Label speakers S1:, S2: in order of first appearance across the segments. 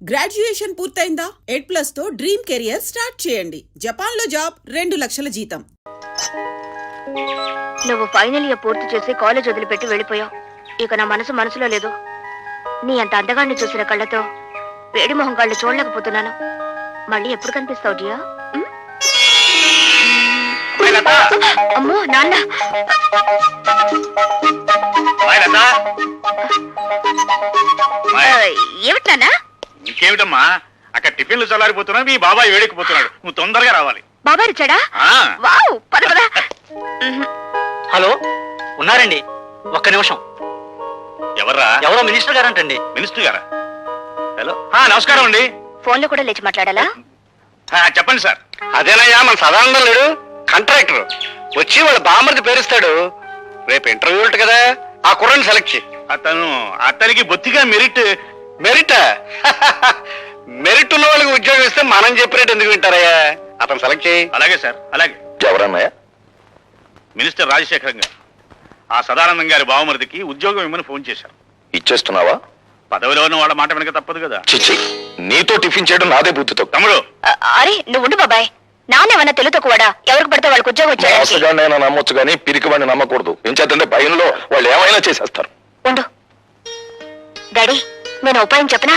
S1: Graduation పూర్తయిందా? 8+ తో dream career start చేయండి. Japan లో జాబ్, 2 లక్షల జీతం.
S2: నువ్వు ఫైనల్ ఇయర్ పూర్తి చేసి కాలేజ్ వదిలిపెట్టి వెళ్ళిపోయావు. ఇక నా మనసులో లేదు. నీ అంత అందగాన్ని చూసిన కళ్ళతో వేడి మొహం కళ్ళు చూడలేకపోతున్నాను. మళ్ళీ ఎప్పుడు కనిపిస్తావు జియా? అమ్మో నాన్న, ఏమిటి నాన్న?
S3: ఇంకేమిటమ్మా, అక్కడ టిఫిన్లు చల్లారిపోతున్నా, మీ బాబాయ్ వేడెక్కిపోతున్నాడు. నువ్వు తొందరగా రావాలి.
S2: బాబాయ్ వచ్చాడా? వావ్, పద పద.
S4: హలో, ఉన్నారండి? ఒక్క నిమిషం.
S3: ఎవర్రా?
S4: ఎవరో మినిస్టర్ గారంటండి.
S3: మినిస్టర్ గారా? హలో, నమస్కారం అండి.
S2: ఫోన్ లో కూడా లేచి మాట్లాడాలా?
S3: చెప్పండి సార్.
S4: అదేనయ్యా, మన సదానందం లేడు, కాంట్రాక్టర్ వచ్చి వాళ్ళ బామ్మర్ది పేరుస్తాడు. రేపు ఇంటర్వ్యూ ఉంటుంది కదా, ఆ కుర్రని సెలెక్ట్ చేయి.
S3: అతనికి బొత్తిగా మెరిట్
S4: మెరిట్ ఉన్న వాళ్ళకి ఉద్యోగం ఇస్తే మనం చెప్పినట్టు ఎందుకు వింటారయ్యా? అతను సెలెక్ట్ చేయి.
S3: అలాగే సార్, అలాగే.
S4: ఎవరన్నాయా?
S3: మినిస్టర్ రాజశేఖరం గారు ఆ సదానందం గారి బావమరిదికి ఉద్యోగం ఇమ్మని ఫోన్ చేశారు.
S4: ఇచ్చేస్తున్నావా?
S3: పదవిలో ఉన్న వాళ్ళ మాట వెనక తప్పదు కదా.
S4: చిచ్చి, నీతో టిఫిన్ చేయడం నాదే బుద్ధితో.
S3: తమ్ముడు,
S2: అరే నువ్వు ఉండు బాబాయ్. నాన్నేమన్నా తెలుతో కూడా ఎవరికి పడితే వాళ్ళకి ఉద్యోగం వచ్చాడు.
S4: నమ్మొచ్చు కానీ పిరికి వాడిని నమ్మకూడదు. ఏం చేద్దంటే భయంలో వాళ్ళు ఏమైనా చేసేస్తారు.
S2: ఉండు డాడీ, నేను ఉపాయం చెప్పనా?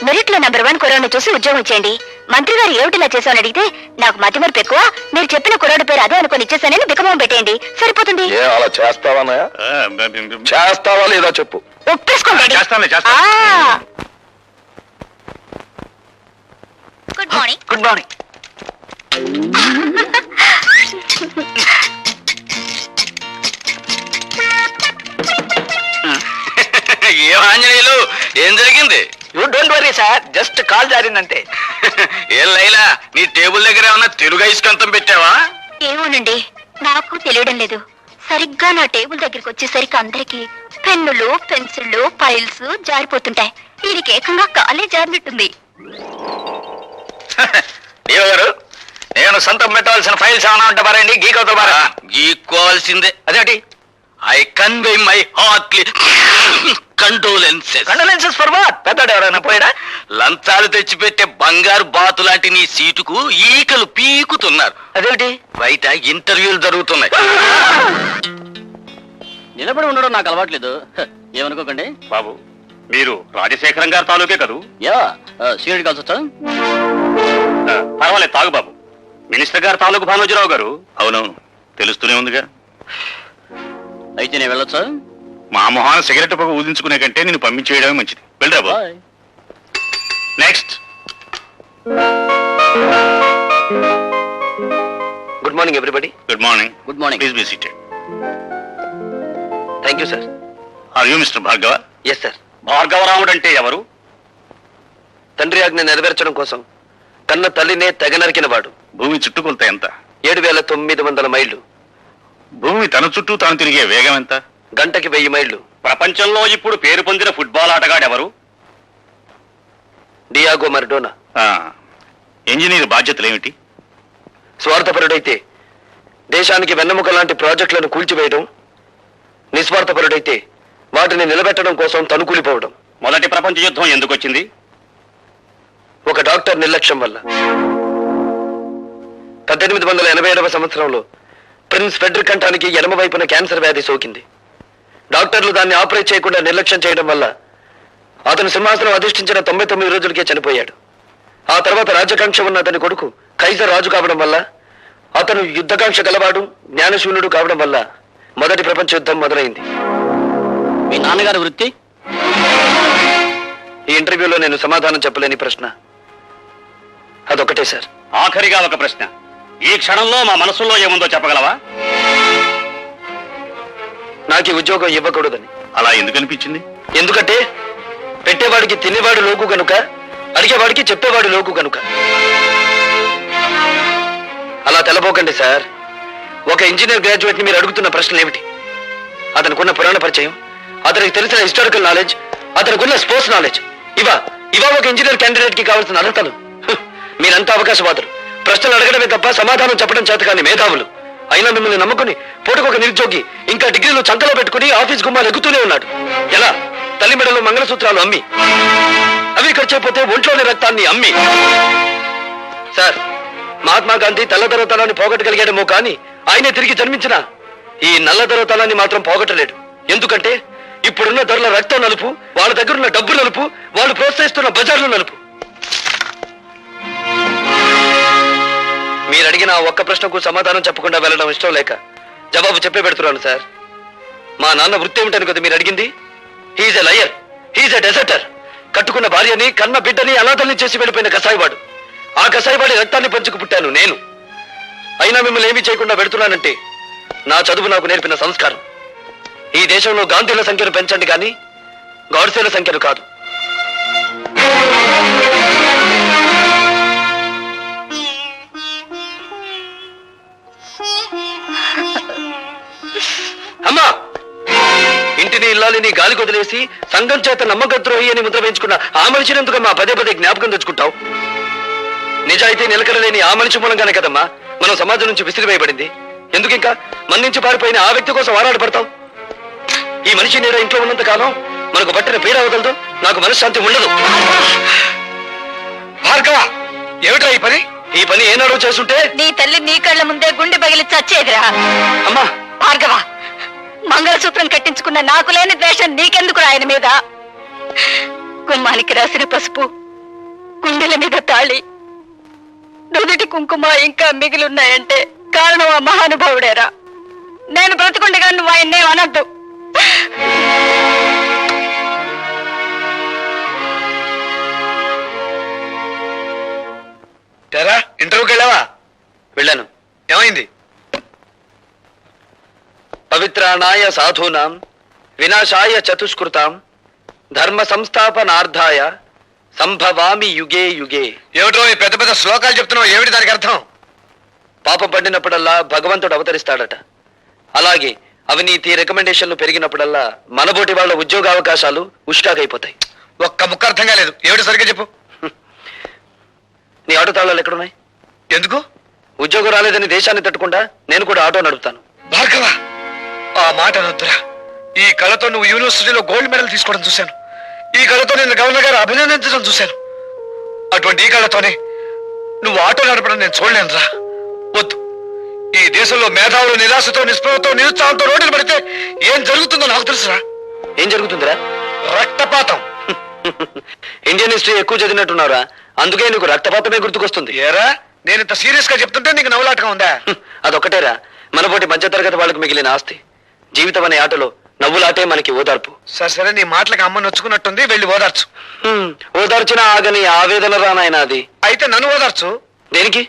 S2: మెరిట్ లో నెంబర్ 1 కుర్రాడిని చూసి ఉద్యోగం ఇచ్చేయండి. మంత్రి గారు ఏమిటిలా చేశామని అడిగితే నాకు మతి మరపు ఎక్కువ, మీరు చెప్పిన కుర్రాడి పేరు అదే అనుకుని ఇచ్చేసానని బికమం పెట్టేయండి, సరిపోతుంది.
S4: అలా చేస్తావా? చేస్తావా లేదా చెప్పు.
S2: ఒప్పేసుకోండి. Good morning.
S4: Good morning.
S3: ఏం ఆంజనేయులు, ఏం జరిగింది?
S4: You don't worry sir, just call జారిందంటే.
S3: ఏం లైలా, నీ టేబుల్ దగ్గర ఏమన్నా తెలుగు ఐస్కంతం పెట్టావా?
S2: ఏమోనండి, నాకు తెలియడం లేదు. సరిగ్గా నా టేబుల్ దగ్గరికి వచ్చేసరికి అందరికి పెన్నులు, పెన్సిళ్ళు, ఫైల్స్ జారిపోతుంటాయి. దీనికి ఏకంగా కాలే జారినట్టుంది.
S4: దేవ గారు, నేను సొంతం పెట్టవలసిన ఫైల్స్ ఏమైనా ఉంటే పారండి. గీకవుతారా?
S3: గీక్కోవాల్సిందే.
S4: అదేంటి?
S3: I convey my heartly condolences.
S4: Condolences for what? పెద్దడు ఎవరైనా పోయాడా?
S3: లంచాలు తెచ్చిపెట్టే బంగారు బాతు లాంటి నీ సీటుకు ఈకలు పీకుతున్నారు.
S4: అదేంటి?
S3: బయట ఇంటర్వ్యూలు జరుగుతున్నాయి.
S4: నిలబడి ఉండడం నాకు అలవాట్లేదు, ఏమనుకోకండి.
S3: బాబు, మీరు రాజశేఖరం గారి తాలూకే కదూ?
S4: యా, సీనియర్ కలిసి వచ్చా?
S3: పర్వాలేదు, తాగు బాబు. మినిస్టర్ గారు తాలూకు భానోజీరావు గారు. అవునవును, తెలుస్తూనే ఉందిగా.
S4: అయితే నేను వెళ్ళొచ్చా?
S3: మా మొహాన సిగరెట్ పొగ ఊదించుకునే కంటే నేను పంపించేయడమే మంచిది. వెళ్ళరా బాబు. Next.
S4: Good morning everybody.
S3: Good morning.
S4: Good morning.
S3: Please be seated.
S4: Thank you sir.
S3: Are you mister Bhargava?
S4: Yes sir.
S3: Bhargavaramudu అంటే ఎవరు?
S4: తండ్రి ఆజ్ఞ నెరవేర్చడం కోసం కన్న తల్లినే తెగ నరికిన వాడు.
S3: భూమి చుట్టుకొలత ఎంత?
S4: 7,900 మైళ్ళు.
S3: భూమి తన చుట్టూ తాను తిరిగే వేగం ఎంత?
S4: గంటకి 1000 మైళ్ళు.
S3: ప్రపంచంలో ఇప్పుడు పేరు పొందిన ఫుట్బాల్ ఆటగాడు ఎవరు?
S4: Diego Maradona.
S3: ఇంజనీర్ బాధ్యతలు ఏమిటి?
S4: స్వార్థపరుడైతే దేశానికి వెన్నెముక లాంటి ప్రాజెక్టులను కూల్చివేయడం, నిస్వార్థపరుడైతే వాటిని నిలబెట్టడం కోసం తనుకూలిపోవడం.
S3: మొదటి ప్రపంచ యుద్ధం ఎందుకు వచ్చింది?
S4: ఒక డాక్టర్ నిర్లక్ష్యం వల్ల. 1887వ సంవత్సరంలో ప్రిన్స్ ఫెడ్రిక్ కంఠానికి ఎడమ వైపున క్యాన్సర్ వ్యాధి సోకింది. డాక్టర్లు దాన్ని ఆపరేట్ చేయకుండా నిర్లక్ష్యం చేయడం వల్ల అతను సింహాసనం అధిష్ఠించిన 99 రోజులకే చనిపోయాడు. ఆ తర్వాత రాజకాంక్ష ఉన్న అతని కొడుకు కైజర్ రాజు కావడం వల్ల, అతను యుద్ధకాంక్ష గలవాడు, జ్ఞానశూన్యుడు కావడం వల్ల మొదటి ప్రపంచ యుద్ధం మొదలైంది.
S5: మీ నాన్నగారి వృత్తి?
S4: ఈ ఇంటర్వ్యూలో నేను సమాధానం చెప్పలేని ప్రశ్న అదొకటే సార్.
S3: ఆఖరిగా ఒక ప్రశ్న. ఈ క్షణంలో మా మనసులో ఏముందో చెప్పగలవా?
S4: నాకు ఈ ఉద్యోగం ఇవ్వకూడదని.
S3: అలా ఎందుకు అనిపించింది?
S4: ఎందుకంటే పెట్టేవాడికి తినేవాడు లోకు కనుక, అడిగేవాడికి చెప్పేవాడు లోకు కనుక. అలా తెలబోకండి సార్. ఒక ఇంజనీర్ గ్రాడ్యుయేట్ ని మీరు అడుగుతున్న ప్రశ్నలు ఏమిటి? అతనికున్న పురాణ పరిచయం, అతనికి తెలిసిన హిస్టారికల్ నాలెడ్జ్, అతనికున్న స్పోర్ట్స్ నాలెడ్జ్, ఇవా ఒక ఇంజనీర్ క్యాండిడేట్ కి కావాల్సిన అర్హతలు. మీరంతా అవకాశవాదులు. ప్రశ్నలు అడగడమే తప్ప సమాధానం చెప్పడం చేత కాని మేధావులు. అయినా మిమ్మల్ని నమ్ముకుని పూటకొక నిరుద్యోగి ఇంకా డిగ్రీలు చంకలో పెట్టుకుని ఆఫీస్ గుమ్మాలు ఎక్కుతూనే ఉన్నాడు. ఎలా? తల్లి మెడలో మంగళసూత్రాలు అమ్మి. అవి ఖర్చు అయిపోతే ఒంట్లోని రక్తాన్ని అమ్మి. సార్, మహాత్మా గాంధీ తెల్లదొరతనాన్ని పోగొట్టగలిగాడేమో కానీ ఆయనే తిరిగి జన్మించిన ఈ నల్లదొరతనాన్ని మాత్రం పోగొట్టలేడు. ఎందుకంటే ఇప్పుడున్న ధరల రక్తం నలుపు, వాళ్ళ దగ్గరున్న డబ్బు నలుపు, వాళ్ళు ప్రోత్సహిస్తున్న బజార్లు నలుపు. మీరు అడిగిన ఒక్క ప్రశ్నకు సమాధానం చెప్పకుండా వెళ్ళడం ఇష్టం లేక జవాబు చెప్పే పెడుతున్నాను సార్. మా నాన్న వృత్తి ఏమిటని కదా మీరు అడిగింది? హీఈస్ ఎ లయర్, హీఈస్ ఎ డెజర్టర్. కట్టుకున్న భార్యని, కన్న బిడ్డని అనాథల్ని చేసి వెళ్ళిపోయిన కసాయివాడు. ఆ కసాయివాడి రక్తాన్ని పంచుకు పుట్టాను నేను. అయినా మిమ్మల్ని ఏమీ చేయకుండా పెడుతున్నానంటే నా చదువు నాకు నేర్పిన సంస్కారం. ఈ దేశంలో గాంధీల సంఖ్యను పెంచండి కానీ గాడ్సేల సంఖ్యను కాదు. అమ్మా, ఇంటిని ఇల్లాలిని గాలి కొదిలేసి సంఘం చేత నమ్మకద్రోహి అని ముద్ర వేయించుకున్న ఆ మనిషిని ఎందుకమ్మా పదే పదే జ్ఞాపకం తెచ్చుకుంటావు? నిజాయితీ నిలకడలేని ఆ మనిషి మూలంగానే కదమ్మా మనం సమాజం నుంచి విసిరివేయబడింది. ఎందుకు ఇంకా మన నుంచి పారిపోయిన ఆ వ్యక్తి కోసం ఆరాటపడతావు? ఈ మనిషి నీడ ఇంట్లో ఉన్నంత కాలం మనకు పట్టిన పీడ అవగలదు, నాకు మనశ్శాంతి ఉండదు. భార్గవ, ఏమిట్రా ఈ పని? ఈ పని ఏనాడో చేస్తుంటే
S2: నీ తల్లి నీ కళ్ళ ముందే గుండె పగిలి చచ్చేదిరా.
S4: అమ్మా
S2: భార్గవ, మంగళసూత్రం కట్టించుకున్న నాకు లేని ద్వేషం నీకెందుకు ఆయన మీద? గుమ్మానికి రాసిన పసుపు, గుండెల మీద తాళి, నుదుటి కుంకుమ ఇంకా మిగిలిన్నాయంటే కారణం ఆ మహానుభావుడేరా. నేను బ్రతుకుండగా నువ్వు ఆయన్నే అనద్దు.
S4: ఇంటర్వ్యూకి వెళ్ళావా? వెళ్ళాను. ఏమైంది? పవిత్రాణాయ సాధూనాం వినాశాయ చతుష్కృతాం ధర్మ సంస్థాపనార్థాయ సంభవామి యుగే యుగే. ఏమిటో ఈ పెద్ద పెద్ద శ్లోకాలు చెప్తున్నావు, ఏమిటి దానికి అర్థం? పాపం పడినప్పుడల్లా భగవంతుడు అవతరిస్తాడట. అలాగే అవినీతి రికమెండేషన్లు పెరిగినప్పుడల్లా మనబోటి వాళ్ళ ఉద్యోగ అవకాశాలు ఉష్కాకైపోతాయి. ఒక్క ముక్క అర్థం కాలేదు, ఏమిటి సరిగ్గా చెప్పు. నీ ఆటో తాళాలు ఎక్కడున్నాయి? ఎందుకు? ఉద్యోగం రాలేదని దేశాన్ని తట్టుకుండా నేను కూడా ఆటో నడుపుతాను. భార్గవ, ఆ మాట అనొద్దురా. ఈ కళతో నువ్వు యూనివర్సిటీలో గోల్డ్ మెడల్ తీసుకోవడం చూశాను. ఈ కళతో నేను గవర్నర్ గారు అభినందించడం చూశాను. అటువంటి ఈ కళతోనే నువ్వు ఆటో నడపడం నేను చూడలేనురా. వద్దు. ఈ దేశంలో మేధావులు నిరాశతో, నిస్పృహతో, నిరుత్సాహంతో రోడ్డులు పడితే ఏం జరుగుతుందో నాకు తెలుసురా. ఏం జరుగుతుందిరా? రక్తపాతం. ఇండియన్ హిస్టరీ ఎక్కువ చదివినట్టున్నారా, అందుకే నీకు రక్తపాతమే గుర్తుకొస్తుంది. ఏరా, నేను ఇంత సీరియస్ గా చెప్తుంటే నీకు నవ్వులాటగా ఉందా? అదొక్కటేరా మనపోటి మధ్యతరగతి వాళ్ళకి మిగిలిన ఆస్తి. జీవితం అనే ఆటలో నవ్వులాటే మనకి ఓదార్పు. సరే, నీ మాటలకు అమ్మ నొచ్చుకున్నట్టుంది, వెళ్ళి ఓదార్చు. ఓదార్చినా ఆగని ఆవేదన రానాయన అది. అయితే నన్ను ఓదార్చు. దేనికి?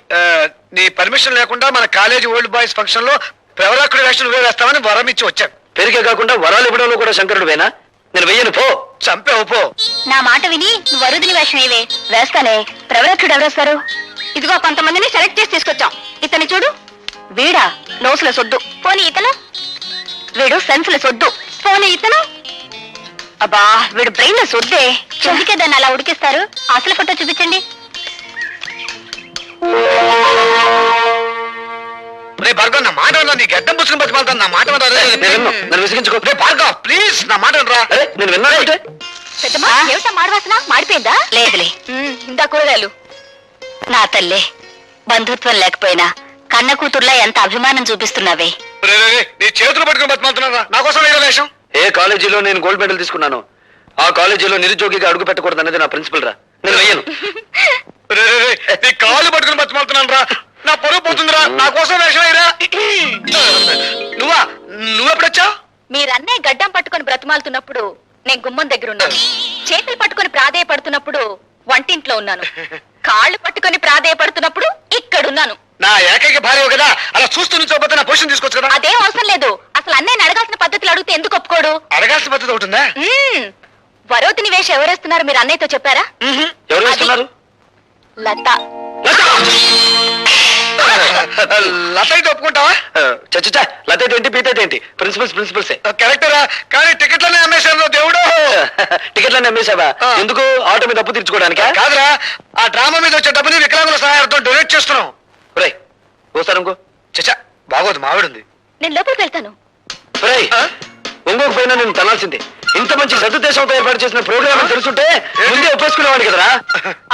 S4: నీ పర్మిషన్ లేకుండా మన కాలేజీ ఓల్డ్ బాయ్స్ ఫంక్షన్ లో ప్రవరాకుడి వేషం నువ్వే వేస్తామని వరం ఇచ్చి వచ్చాను. పెరిగే కాకుండా వరాలు ఇవ్వడంలో కూడా శంకరుడు వేనా? నేను వెయ్యను, పో. చంపేవు, పో.
S2: నా మాట విని నువ్వు వరుదిని వేషం ఏవే వేస్తానే. ప్రవరక్షుడు ఎవరేస్తారు? ఇదిగో కొంతమందిని సెలెక్ట్ చేసి తీసుకొచ్చాం. ఇతని చూడు, వీడా నోసుల సొద్దు. పోనీ ఇతను? వీడు సెన్సుల సొద్దు. పోనీ ఇతను? అబ్బా, వీడు బ్రెయిన్ లో సొద్దే. ఎందుకే దాన్ని అలా ఉడికిస్తారు? అసలు ఫోటో చూపించండి.
S4: భార్గవ్, నా మాట నీ గడ్డం పుచ్చుకుని బతిమాలతాను. నా మాట నన్ను విసిగించుకో. భార్గవ్, ప్లీజ్ నా మాట రా. నేను విన్నాను.
S2: పెద్దమ్మా, ఏమిటా మాడవాసన? మాడిపోయిందా? లేదులే, ఇందా కూరగాయలు. నా తల్లే, బంధుత్వం లేకపోయినా కన్న కూతుర్లా ఎంత అభిమానం చూపిస్తున్నావే.
S4: నీ చేతులు పట్టుకుని బతిమాలుతున్నారా? నా కోసం వేరే వేషం. ఏ కాలేజీలో నేను గోల్డ్ మెడల్ తీసుకున్నాను ఆ కాలేజీలో నిరుద్యోగిగా అడుగు పెట్టకూడదు అనేది నా ప్రిన్సిపల్ రా. నేను వెయ్యను. నీ కాళ్ళు పట్టుకుని బతిమాలుతున్నాను రా. నా పొరుగు పోతుందిరా. నా కోసం వేషం అయ్యరా. నువ్వెప్పుడొచ్చావు?
S2: మీరన్నే గడ్డం పట్టుకొని బ్రతిమాలుతున్నప్పుడు నేను గుమ్మం దగ్గర ఉన్నాను. చేతులు పట్టుకొని ప్రాధేయపడుతున్నప్పుడు వంటింట్లో ఉన్నాను. కాళ్ళు పట్టుకొని ప్రాధేయపడుతున్నప్పుడు ఇక్కడున్నాను.
S4: నా ఏకైక భార్య కదా, అలా చూస్తూ నుంచోపోతే నా పొజిషన్ తీసుకోవచ్చు కదా.
S2: అదేం అవసరం లేదు. అసలు అన్నయ్యని అడగాల్సిన పద్ధతులు అడిగితే ఎందుకు ఒప్పుకోడు?
S4: అడగాల్సిన పద్ధతి ఒకటి ఉందా?
S2: వరోతిని వేషం ఎవరేస్తున్నారు మీరు అన్నయ్యతో చెప్పారా?
S4: ఎవరు వేస్తున్నారు?
S2: లత.
S4: లత అయితే ఒప్పుకుంటావా? చచ్చా, లత అయితే ఏంటి, పీత అయితే ఏంటి? ప్రిన్సిపల్సే కరెక్టరా. కానీ టికెట్లనే అమ్మేశాను దేవుడు. టికెట్లనే అమ్మేశావా? ఎందుకు? ఆటో మీద అప్పు తీర్చుకోవడానికా? కాదురా, ఆ డ్రామా మీద వచ్చే డబ్బుని వికలాంగుల సహాయంతో డొనేట్ చేస్తున్నాం. రేయ్, ఓసారి ఇంకో. చచ్చా, బాగోదు, మావిడుంది.
S2: నేను లోపలికి వెళ్తాను.
S4: రేయ్, ఇంకొక పైన నేను తనాల్సిందే. ఇంత మంచి సదుద్దేశంతో ఏర్పాటు చేసిన ప్రోగ్రామ్ అని తెలుసుంటే ముందే ఒప్పేసుకునేవాడు కదరా.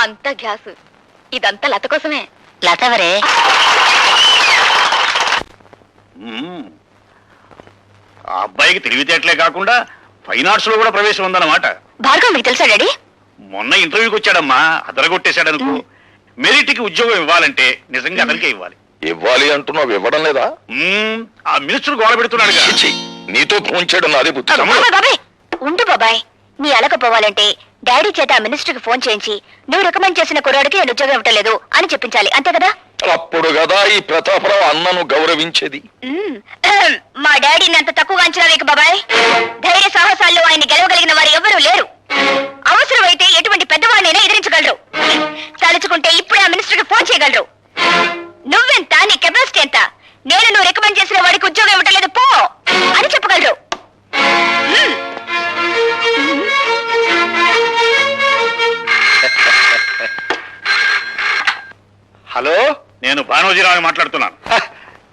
S2: అంత గ్యాస్ ఇదంతా లత కోసమే. లతవరే
S3: ఆ అబ్బాయికి తెలివితేటలే కాకుండా ఫైన్ ఆర్ట్స్ లో కూడా ప్రవేశం ఉందన్నమాట.
S2: భార్గవ్ మీకు తెలుసా డాడీ?
S3: మొన్న ఇంటర్వ్యూకి వచ్చాడమ్మా, అదరగొట్టేశాడు అనుకో. మెరిట్ కి ఉద్యోగం ఇవ్వాలంటే నిజంగా అతనికే ఇవ్వాలి.
S6: ఇవ్వాలి అంటున్నావు, ఇవ్వడం లేదా?
S3: ఆ మినిస్టర్ గోడ పెడుతున్నాడు.
S6: ఛీ, నీతో ఫోన్ చేయడం నాదే బుద్ధి.
S2: బాబాయ్ బాబాయ్ ఉండు బాబాయ్. నీ అలకపోవాలంటే డాడీ చేత ఆ మినిస్టర్ కి ఫోన్ చేయించి నువ్వు రికమెండ్ చేసిన కుర్రాడికి నేను ఉద్యోగం ఇవ్వట్లేదు అని చెప్పించాలి, అంతే కదా?
S6: అప్పుడు కదా ఈ ప్రతాపరావు అన్నను గౌరవించేది.
S2: మా డాడీని అంత తక్కువగా అంచనా వేయకు బాబాయ్. ధైర్య సాహసాల్లో ఆయన గెలవగలిగిన వారు ఎవ్వరూ లేరు. అవసరమైతే ఎటువంటి పెద్దవాడినైనా ఎదిరించగలరు. తలుచుకుంటే ఇప్పుడే ఆ మినిస్టర్ కి ఫోన్ చేయగలరు. నువ్వెంత, నీ కెపాసిటీ ఎంత, నేను నువ్వు రికమెండ్ చేసిన వాడికి ఉద్యోగం ఇవ్వట్లేదు పో అని చెప్పగలరు.
S4: హలో,
S3: నేను భానోజీరావు మాట్లాడుతున్నాను.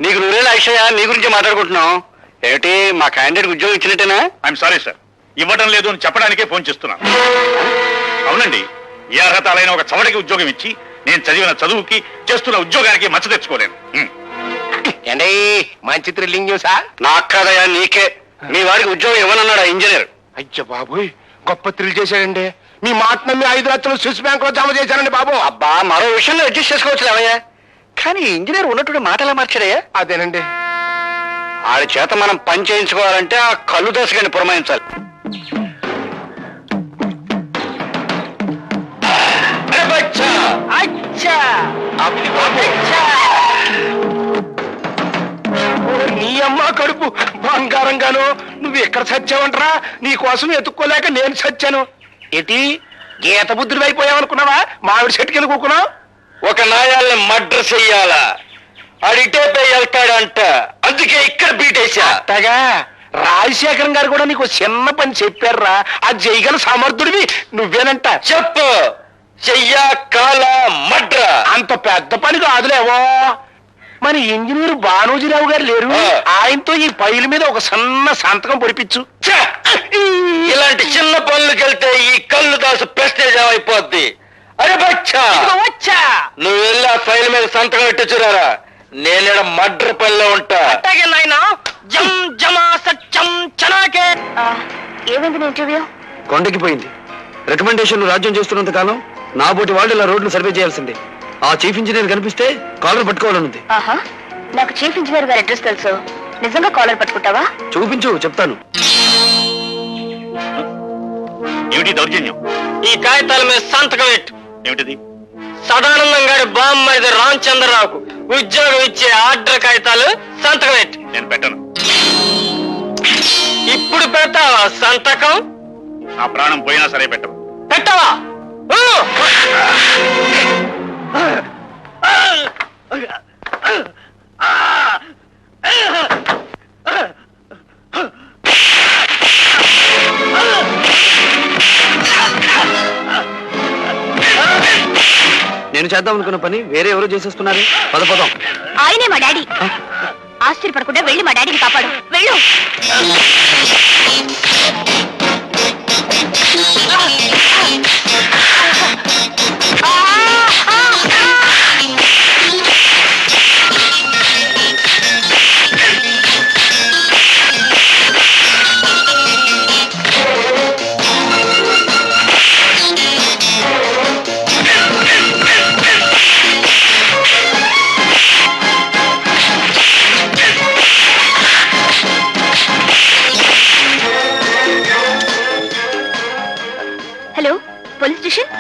S4: నీకు నువ్వేలా అక్షయ, నీ గురించి మాట్లాడుకుంటున్నాం. ఏమిటి, మా క్యాండిడేట్ ఉద్యోగం ఇచ్చినట్టేనా?
S3: ఐఎమ్ సారీ సార్, ఇవ్వడం లేదు అని చెప్పడానికే ఫోన్ చేస్తున్నాను. అవునండి, ఏ అర్హతలైన ఒక చవటికి ఉద్యోగం ఇచ్చి నేను చదివిన చదువుకి చేస్తున్న ఉద్యోగానికి మచ్చ తెచ్చుకోలేను.
S7: ఏంటి మంచి థ్రిల్లింగ్ న్యూసా?
S4: నాకు కాదయా, నీకే. మీ వాడికి ఉద్యోగం ఇవ్వనన్నాడు ఆ ఇంజనీర్.
S7: అయ్యో బాబోయ్, గొప్ప థ్రిల్ చేశాడండి. మీ మాట నమ్మి 5 లక్షలు స్విస్ బ్యాంక్ లో జమ చేశానండి బాబు.
S4: అబ్బా, మరో విషయంలో అడ్జస్ట్ చేసుకోవచ్చు అవయ్యా. కానీ ఇంజనీర్ ఉన్నట్టు మాట ఎలా మార్చాడయ్యా?
S7: అదేనండి,
S4: ఆడి చేత మనం పని చేయించుకోవాలంటే ఆ కళ్ళు దశగాని పురమాయించాలి.
S7: నీ అమ్మ కడుపు బంగారంగాను. నువ్వు ఎక్కడ చచ్చావంటరా? నీ కోసం ఎత్తుక్కోలేక నేను చచ్చాను. ఏంటి గీత బుద్ధుడు అయిపోయావనుకున్నావా? మామిడి చెట్టుకెళ్ళి కూకున్నావు.
S4: ఒక నాయాల్ని మర్డర్ చెయ్యాలా, అడిటే పోయి వెళ్తాడంట. అందుకే ఇక్కడ బీటేశా.
S7: అట్టగా రాజశేఖరం గారు కూడా నీకు చిన్న పని చెప్పారా? అది చేయగల సమర్థుడివి నువ్వేనంట.
S4: చెప్పు, చెయ్యా కాల మడ్ర.
S7: అంత పెద్ద పని కాదులేవో. మరి ఇంజనీర్ భానోజీరావు గారు లేరు, ఆయనతో ఈ ఫైల్ మీద ఒక సన్న సంతకం పొడిపించు.
S4: ఇలాంటి చిన్న పనులకెళ్తే ఈ కళ్ళు దాసు ప్రెస్టేజ్ అయిపోద్ది. అరే బచ్చా,
S7: వచ్చా
S4: నువ్వు వెళ్ళి ఆ ఫైల్ మీద సంతకం పెట్టించురారా. నేను మడ్ర పనిలో ఉంటా.
S7: అట్టాగే నాయనా. జం జమా సత్యం చనాకే.
S2: ఏమైంది నీ ఇంటర్వ్యూ?
S4: కొండకి పోయింది. రికమెండేషన్లు రాజ్యం చేస్తున్నంత కాలం నా బోటి వాళ్ళు ఇలా రోడ్లు సర్వే చేయాల్సిందే. ఆ చీఫ్ ఇంజనీర్ కనిపిస్తే కాలర్ పట్టుకోవాలనుంది.
S2: ఆహా, నాకు చీఫ్ ఇంజనీర్ గారి అడ్రస్ తెలుసు. నిజంగా కాలర్ పట్టుకుంటావా?
S4: చూపించు, చెప్తాను.
S3: ఏమిటి దౌర్జన్యం?
S5: ఈ కాగితాల మీద సంతకం పెట్టు.
S3: ఏమిటిది?
S5: సదానందం గారి బామ్మది రామచంద్రరావుకు ఉద్యోగం ఇచ్చే ఆర్డర్ కాగితాలు సంతకం పెట్టు.
S3: నేను పెట్టను.
S5: ఇప్పుడు పెడతావా సంతకం?
S3: నా ప్రాణం పోయినా సరే పెట్టను.
S5: పెట్టవా?
S4: నేను చేద్దాం అనుకున్న పని వేరే ఎవరో చేసేస్తున్నారు. పదపదం.
S2: ఆయనే మా డాడీ. ఆశ్చర్యపడకుండా వెళ్ళి మా డాడీని కాపాడు. వెళ్ళు. Hello, police station.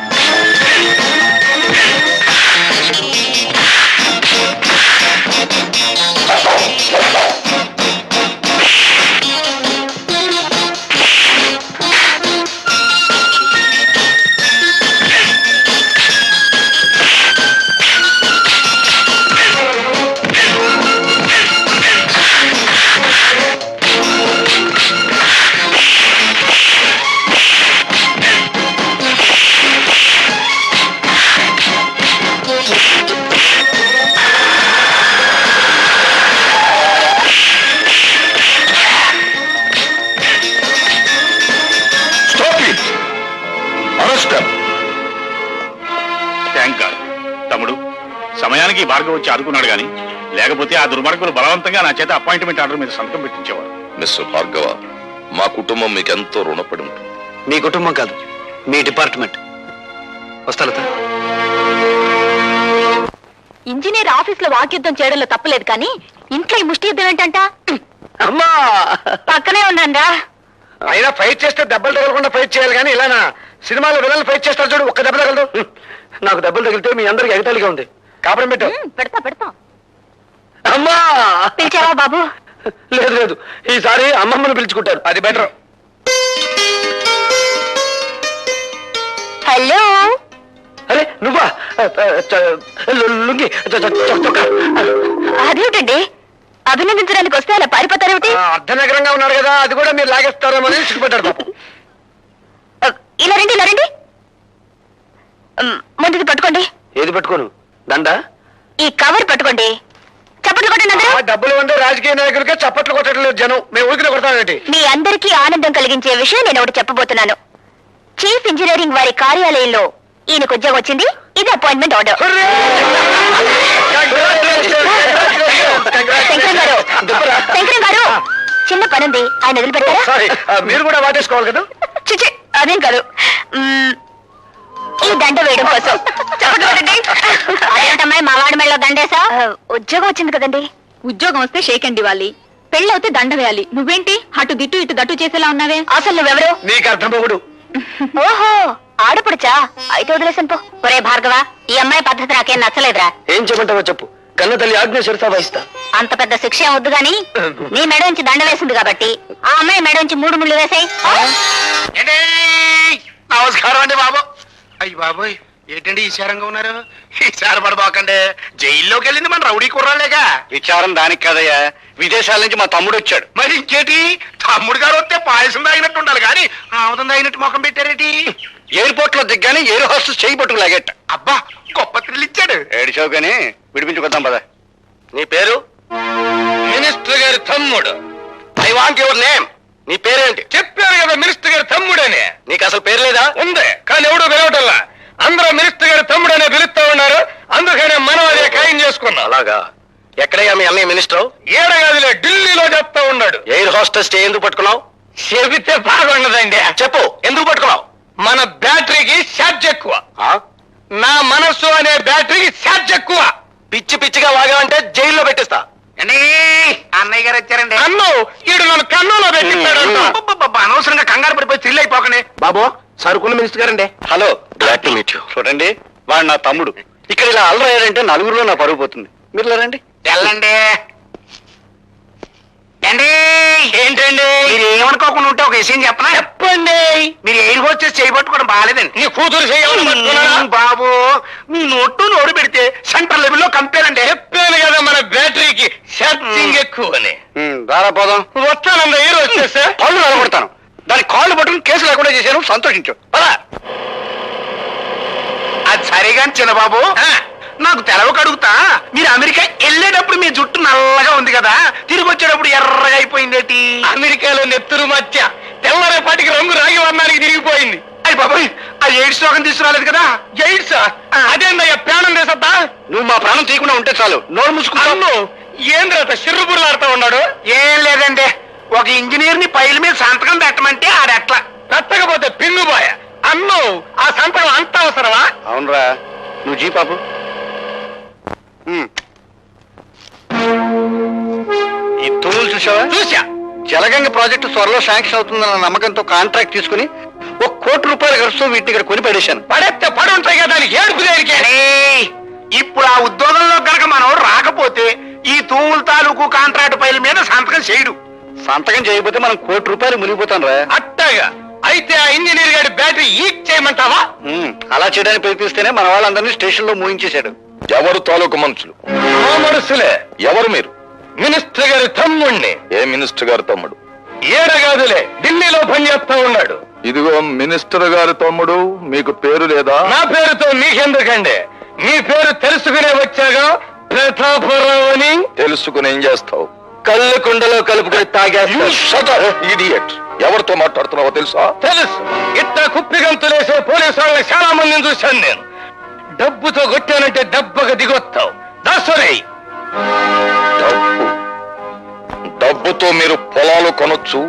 S3: Thank God. తమ్ముడు, సమయానికి ఈ భార్గవ్ వచ్చి ఆదుకున్నాడు గాని లేకపోతే ఆ దుర్మార్గులు బలవంతంగా నా చేత అపాయింట్మెంట్ ఆర్డర్ మీద సంతకం పెట్టించేవారు.
S6: మిస్టర్ భార్గవ, మా కుటుంబం మీకెంతో రుణపడి ఉంటుంది.
S4: మీ కుటుంబం కాదు, మీ డిపార్ట్మెంట్. వస్తా లత.
S2: ఇంజనీర్ ఆఫీస్ లో వాక్యుద్ధం చేయడంలో తప్పలేదు కానీ ఇంట్లో ఈ ముష్టి యుద్ధం ఏంటంట?
S7: అమ్మా,
S2: పక్కనే ఉన్నారా?
S7: అయినా ఫైట్ చేస్తే దెబ్బలు తగలకుండా ఫైట్ చేయాలి కానీ ఇలానా? సినిమాలో విలన్లు ఫైట్ చేస్తారు చూడు, ఒక్క దెబ్బ తగలదు.
S4: నాకు దెబ్బలు తగిలితే మీ అందరికి ఎగతాళిగా ఉంది.
S7: కాపురం పెట్టు.
S2: పెడతా.
S4: అమ్మా,
S2: పిలిచావా బాబు?
S4: లేదు లేదు, ఈసారి అమ్మమ్మను పిలుచుకుంటారు.
S7: అది బెటర్.
S2: హలో,
S4: అరే నువ్వా? లుంగి చొక్కా.
S2: అదేమిటండి అభినందించడానికి వస్తే అలా పారిపోతారేమిటి?
S7: అర్ధనగరంగా ఉన్నారు కదా, అది కూడా మీరు లాగేస్తారేమో అని సిగ్గుపడ్డారు పాపం.
S2: ఇలా రండి. ముందుది పట్టుకోండి.
S4: ఏది పట్టుకోను? దండ?
S2: ఈ కవర్ పట్టుకోండి. చప్పట్లు కొట్టండి అందరూ.
S7: డబ్బులు ఉండే రాజకీయ నాయకులకే చప్పట్లు కొట్టట్లేదు జనం, మేము ఊరికి కొడతామేంటి?
S2: మీ అందరికీ ఆనందం కలిగించే విషయం నేను ఒకటి చెప్పబోతున్నాను. చీఫ్ ఇంజనీరింగ్ వారి కార్యాలయంలో ఈయనకు ఉద్యోగం వచ్చింది. ఇది అపాయింట్మెంట్ ఆర్డర్. శంకరం గారు, చిన్న పనుంది, ఆయన వదిలిపెట్టారా?
S7: సారీ, మీరు కూడా వాటేసుకోవాలి కదా.
S2: చిచి, అదేం కాదు. ఈ దండ వేయడం కోసం. అదేమిటమ్మాయి మా వాడి మెళ్ళలో దండేసా? ఉద్యోగం వచ్చింది కదండి.
S8: ఉద్యోగం వస్తే షేక్ అండి ఇవ్వాలి, పెళ్ళవుతే దండ వేయాలి. నువ్వేంటి అటు దిట్టు ఇటు దట్టు చేసేలా ఉన్నావే?
S2: అసలు నువ్వెవరు?
S7: నీకు అర్థం పోగుడు.
S2: ఓహో, ఆడపడుచా? అయితే వదిలేసాను పో. ఒరే భార్గవ, ఈ అమ్మాయి పద్ధతి నాకేం నచ్చలేదురా.
S4: ఏం చెప్పంటావో చెప్పు, కన్న తల్లి ఆజ్ఞ శిరసా వహిస్తా.
S2: అంత పెద్ద శిక్ష ఏం వద్దు గాని నీ మెడ నుంచి దండ వేసింది కాబట్టి ఆ అమ్మాయి మెడ నుంచి 3 ముళ్ళు వేసాయి.
S7: నమస్కారం అండి బాబు. అయ్యి బాబోయ్, ఏంటండి ఈశారంగా ఉన్నారు? ఈసారి పడబోకండి, జైల్లోకి వెళ్ళింది మన రౌడీ కుర్రాలేగా.
S3: విచారం దానికి కదయ్యా, విదేశాల నుంచి మా తమ్ముడు వచ్చాడు.
S7: మరి ఇంకేటి, తమ్ముడు గారు వస్తే పాయసం తాగినట్టు ఉండాలి కానీ ఆముదం తాగినట్టు ముఖం పెట్టారేటి?
S3: ఎయిర్పోర్ట్ లో దిగ్గానే ఎయిర్ హోస్టెస్ చేయి పట్టుకు లాగేట.
S7: అబ్బా, గొప్ప థ్రిల్ ఇచ్చాడు.
S3: ఏడిచావు కానీ విడిపించుకొద్దాం పద.
S4: నీ పేరు?
S7: మినిస్టర్ గారి తమ్ముడు.
S4: I want your name. నీ పేరేంటి?
S7: చెప్పారు కదా మినిస్టర్ గారి తమ్ముడని.
S4: నీకు అసలు పేరు లేదా?
S7: ఉంది, కానీ ఎవడూ పిలవటల్లా. అందరూ మినిస్టర్ గారి తమ్ముడనే పిలుస్తా ఉన్నారు, అందుకనే మనం అదే ఖాయం చేసుకున్నాం.
S4: అలాగా? ఎక్కడయ్యా మీ అన్నయ్య మినిస్టర్?
S7: ఏడగాదిలే, ఢిల్లీలో చెప్తా ఉన్నాడు.
S4: ఎయిర్ హోస్టెస్ ఎందుకు పట్టుకున్నావు?
S7: చెబితే బాగుండదండి.
S4: చెప్పు, ఎందుకు పట్టుకున్నావు?
S7: మన బ్యాటరీకి ఛార్జ్ ఎక్కువ.
S4: ఆ?
S7: నా మనస్సు అనే బ్యాటరీకి ఛార్జ్ ఎక్కువ.
S4: పిచ్చి పిచ్చిగా వాగావంటే జైల్లో పెట్టిస్తా.
S7: అన్నయ్య గారు వచ్చారండి. అన్ను ఈడు నన్ను కన్నులో పెట్టిస్తాడు. అనవసరంగా కంగారు పడిపోయి థ్రిల్ అయిపోకనే.
S4: బాబు, సరుకున్న మినిస్టర్ గారండి. Hello, glad to meet you.
S3: చూడండి, వాడు నా తమ్ముడు. ఇక్కడ ఇలా అల్లరయ్యారంటే నలుగురిలో నా పరుగు పోతుంది. మీరు రండి.
S7: తెల్లండి. ఏంటండి, మీరు ఏమనుకోకుండా ఉంటే ఒక విషయం చెప్పనా? చెప్పండి. మీరు ఎయిర్ హోస్టెస్ చేయబట్టుకోవడం బాగాలేదండి. నీ కూతురు చేయాలి బాబు. మీ నోడు పెడితే సెంట్రల్ లెవెల్లో కంపేర్ అండి. చెప్పాను కదా మన బ్యాటరీకి ఛార్జింగ్ ఎక్కువ అని.
S3: రారా పోదాం.
S7: వస్తానండి, ఎయిర్ వచ్చేస్తే
S3: పళ్ళు నిలబడతాను. దాని కాళ్ళు పట్టుకుని కేసు లేకుండా చేశాను, సంతోషించు. పదా.
S7: అది సరేగాని చిన్నబాబు, నాకు తెలవక అడుగుతా, మీరు అమెరికా వెళ్ళేటప్పుడు మీ జుట్టు నల్లగా ఉంది కదా, తిరిగి వచ్చేటప్పుడు ఎర్రగా అయిపోయిందేటి? అమెరికాలో నెత్తురు మధ్య తెల్లరేపాటికి రంగు రాగి వర్ణానికి తిరిగిపోయింది. అయ్యి బాబాయ్, ఆ ఎయిడ్స్ రోగం తీసుకురాలేదు కదా? ఎయిడ్స్ అదేందయ్యా, ప్రాణం తీసద్దా?
S3: నువ్వు మా ప్రాణం తీయకుండా ఉంటే చాలు. నోరు మూసుకున్నాను.
S7: ఏంద్రత సిర్రుబుర్లాడుతూ ఉన్నాడు? ఏం లేదండి, ఒక ఇంజనీర్ ని పైల మీద సంతకం పెట్టమంటే ఆడెట్లా పెట్టకపోతే పిన్నుబాయ. అన్ను ఆ సంతకం అంత అవసరమా?
S3: అవునరా, నువ్వు జీ పాపు. ఈ తూములు చూసావా?
S7: చూసా.
S3: జలగంగ ప్రాజెక్టు త్వరలో శాంక్షన్ అవుతుందన్న నమ్మకంతో కాంట్రాక్ట్ తీసుకుని ₹1 కోటి ఖర్చుతో వీటిని ఇక్కడ కొని పడేశాను.
S7: పడేస్తే పడి ఉంటాయి కదా, దానికి ఏడుపు దేనికే? ఇప్పుడు ఆ ఉద్యోగంలో కనుక మనం రాకపోతే ఈ తూముల తాలూకు కాంట్రాక్ట్ పైల మీద సంతకం చేయడు.
S3: సంతకం చేయకపోతే మనం ₹1 మునిగిపోతాం రా.
S7: అట్టగా అయితే ఆ ఇంజనీర్ గారి బ్యాటరీ ఈక్ చేయమంటావా?
S3: అలా చేయడానికి ప్రయత్నిస్తేనే మన వాళ్ళందరినీ స్టేషన్ లో మూయించేశాడు.
S6: ఎవరు తాలూకు మనుషులు?
S7: మా మనసులే.
S6: ఎవరు మీరు?
S7: మినిస్టర్ గారి తమ్ముణ్ణి.
S6: ఏ మినిస్టర్ గారి తమ్ముడు?
S7: ఏడగాదులే, ఢిల్లీలో పనిచేస్తా ఉన్నాడు.
S6: ఇదిగో మినిస్టర్ గారి తమ్ముడు, మీకు పేరు లేదా?
S7: నా పేరుతో మీకెందుకండి, మీ పేరు తెలుసుకునే వచ్చాగా. ప్రతాపరావు అని.
S6: తెలుసుకుని ఏం చేస్తావు?
S4: కళ్ళు కుండలో కలుపుకొని తాగేస్తా.
S6: ఇడియట్. ఎవరితో మాట్లాడుతున్నావో తెలుసా?
S7: తెలుసు, ఇట్లా కుప్పిగంతులేసే పోలీసు వాళ్ళని చాలా మందిని చూశాను నేను. డబ్బుతో కొట్టానంటే దెబ్బగా దిగొస్తావు. దాసరే
S6: డబ్బుతో మీరు పొలాలు కొనొచ్చు,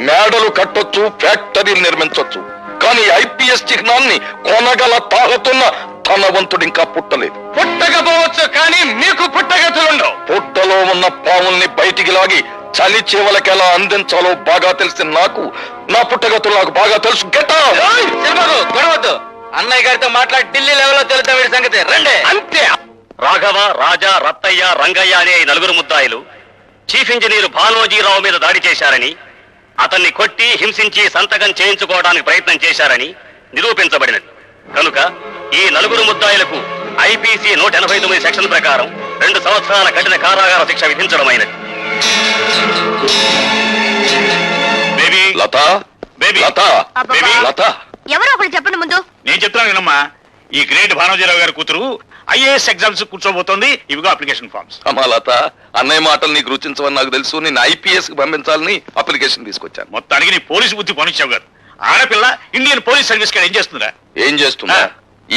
S6: మేడలు కట్టొచ్చు, ఫ్యాక్టరీలు నిర్మించొచ్చు. కానీ ఐపీఎస్ చిహ్నాన్ని కొనగల తాగుతున్న ధనవంతుడు ఇంకా పుట్టలేదు.
S7: పుట్టకపోవచ్చు, కానీ మీకు పుట్టగతులుండవు.
S6: పుట్టలో ఉన్న పాముల్ని బయటికి లాగి చలి చేవలకి ఎలా అందించాలో బాగా తెలిసిన నాకు నా పుట్టగతులు నాకు బాగా తెలుసు.
S5: గొడవద్దు. అన్నయ్య గారితో మాట్లాడి ఢిల్లీ లెవెల్లో తెలుద్దాం వీడి సంగతి. రండి.
S7: అంతే.
S3: రాఘవ, రాజా, రత్తయ్య, రంగయ్య అనే ఈ నలుగురు ముద్దాయిలు చీఫ్ ఇంజనీర్ భానోజీరావు మీద దాడి చేశారని, అతన్ని కొట్టి హింసించి సంతకం చేయించుకోవడానికి ప్రయత్నం చేశారని నిరూపించబడినది. కనుక ఈ నలుగురు ముద్దాయిలకు ఐపీసీ 189 సెక్షన్ ప్రకారం 2 సంవత్సరాల కఠిన కారాగార శిక్ష విధించడమైనది. బేబీ
S6: లత,
S3: బేబీ
S6: లత,
S3: బేబీ
S6: లత,
S2: ఎవరో ఒకరు చెప్పండి ముందు.
S3: నేను చెప్తున్నాను వినమ్మా. ఈ గ్రేట్ భానోజీరావు గారి కూతురు ఐఏఎస్ ఎగ్జామ్స్ కూర్చోబోతోంది. ఇవిగో అప్లికేషన్ ఫార్మ్స్.
S6: అమ్మా లత, అన్నయ్య మాటలు నీకు రుచించవని నాకు తెలుసు. నేను ఐపీఎస్ కి పంపించాలని అప్లికేషన్ తీసుకొచ్చాను.
S3: మొత్తానికి నీ పోలీసు బుద్ధి పనిచ్చావు గారు. ఆడపిల్ల ఇండియన్ పోలీస్ సర్వీస్ కాడ ఏం చేస్తుందా?
S6: ఏం చేస్తున్నా?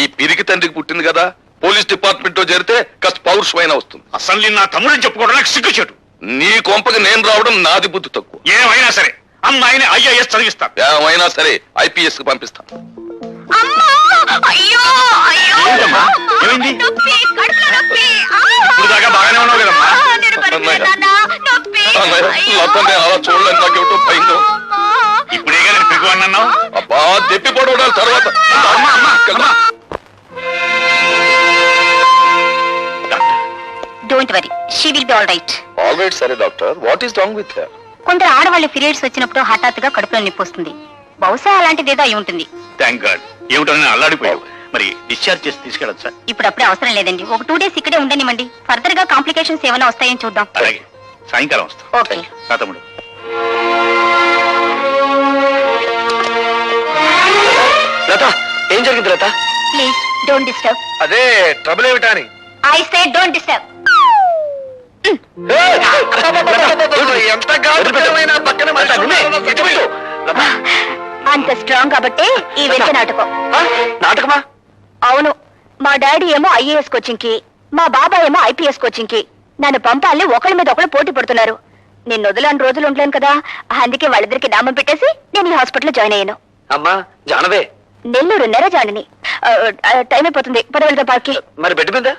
S6: ఈ పిరికి తండ్రికి పుట్టింది కదా, పోలీస్ డిపార్ట్మెంట్ లో చేరితే కాస్త పౌరుషమైన వస్తుంది.
S3: అసలు నా తమ్ముడిని చెప్పుకోవడం నాకు సిగ్గుచేటు.
S6: నీ కొంపకి నేను రావడం నాది బుద్ధి తక్కువ.
S3: ఏమైనా సరే అమ్మాయిని ఐఏఎస్ చదివిస్తాను.
S6: ఏమైనా సరే ఐపీఎస్ కి పంపిస్తాను.
S2: అయ్యో అయ్యో
S3: ఏంటమ్మా? ఏమైంది?
S2: నొప్పి, కడుపులో నొప్పి.
S3: ఇప్పుడు దాకా బాగానే ఉన్నావు కదమ్మా.
S2: నేను పడిపోయాను, నాన్న. నొప్పి. అయ్యో.
S6: లతనే అలా చూడలేదు, నాకేమిటో భయంగా ఉంది.
S3: ఇప్పుడేగా నేను పిగువాడిని అన్నావు.
S6: అబ్బా, తెప్పి పడవడాలి తర్వాత.
S2: Don't worry, she will be all right.
S6: Alright. సరే doctor, what is wrong with her?
S2: కొందరు ఆడవాళ్ళు పీరియడ్స్ వచ్చినప్పుడు హఠాత్తుగా కడుపులో నొప్పి వస్తుంది. బహుశా అలాంటిదేదో అయి ఉంటుంది.
S3: Thank God. ఏమిటో నేను అల్లాడిపోయావు. మరి డిశ్చార్జ్ చేసి తీసుకెళ్ళొచ్చా?
S2: ఇప్పుడప్పుడే అవసరం లేదండి. ఒక 2 days ఇక్కడే ఉండనివ్వండి. ఫర్దర్ గా కాంప్లికేషన్స్ ఏమైనా వస్తాయని చూద్దాం.
S3: అలాగే, సాయంకాలం వస్తా.
S2: ఓకే.
S3: రా తమ్ముడు.
S4: లత, ఏం జరిగింది లత?
S2: Please don't disturb.
S7: అదే ట్రబుల్ ఏమిటా అని.
S2: I say don't disturb.
S7: ఎంత గాఢమైన పక్కన
S2: అంత స్ట్రాంగ్ కాబట్టి ఈ వెంట నాటకం.
S4: నాటకమా?
S2: అవును. మా డాడీ ఏమో ఐఏఎస్ కోచింగ్ కి, మా బాబాయ్ ఏమో ఐపీఎస్ కోచింగ్ కి నన్ను పంపాలని ఒకళ్ళ మీద ఒకళ్ళు పోటీ పడుతున్నారు. నేను వదిలేని రోజులు ఉండలేను కదా, అందుకే వాళ్ళిద్దరికి నామం పెట్టేసి నేను ఈ హాస్పిటల్లో జాయిన్ అయ్యాను.
S4: అమ్మా జానవే,
S2: నెల్లూరు జాయిన్. టైం అయిపోతుంది, పద వెళ్తా పార్కి.
S4: మరి బెడ్ మీద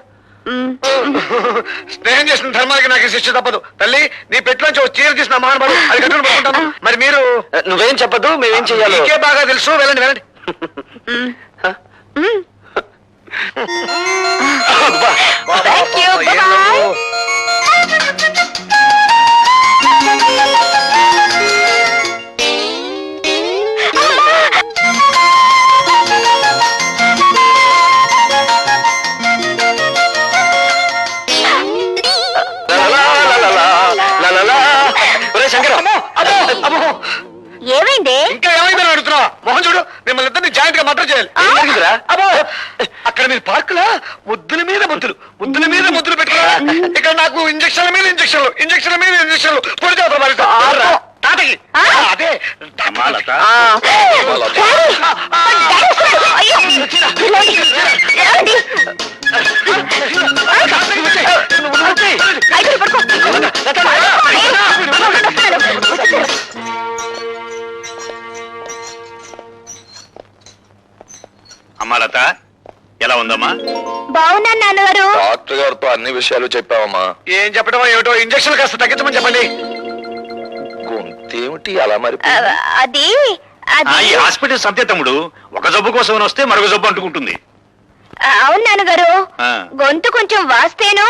S7: స్నేహం చేసిన ధర్మానికి నాకు శిక్ష తప్పదు. తల్లి, నీ పెట్టులోంచి చీర తీసిన మహానుభావుడు అది కట్టుకుని పడుకుంటాను. మరి మీరు
S4: నువ్వేం చెప్పదు, మేమేం చెయ్యాలి?
S7: నీకే బాగా తెలుసు. వెళ్ళండి వెళ్ళండి.
S2: Thank you. Bye-bye. ఏమైంది?
S7: ఇంకా ఏమైందని అడుగుతున్నావా? మోహన్ చూడు, మిమ్మల్ని ఇద్దరిని జాయింట్ గా మటర్ చేయాలి.
S4: ఏం జరిగిందిరా?
S7: అబ్బో, అక్కడ మీరు పార్కులా ముద్దుల మీద ముద్దులు, ముద్దుల మీద ముద్దులు పెట్టుకున్నారా? ఇక్కడ నాకు ఇంజక్షన్ల మీద ఇంజక్షన్లు, ఇంజక్షన్ల మీద ఇంజక్షన్లు. పొడి చేస్తారు మరి తాతకి. అదే
S3: అమ్మా లత,
S2: అయ్యో. ఏమండి? అయితే పడుకో.
S3: అమ్మా లత, ఎలా ఉందమ్మా?
S2: బాగున్నాను నాన్నగారు.
S6: డాక్టర్ గారితో అన్ని విషయాలు చెప్పావమ్మా.
S7: ఏం చెప్పడం ఏమిటో, ఇంజక్షన్ కాస్త తగ్గించమని చెప్పండి.
S6: గొంతేమిటి అలా మరి?
S2: అది
S3: ఈ హాస్పిటల్ సత్య తమ్ముడు, ఒక జబ్బు కోసం వస్తే మరొక జబ్బు అంటుకుంటుంది.
S2: అవును నాన్నగారు,
S3: ఆ.
S2: గొంతు కొంచెం వాస్తేను.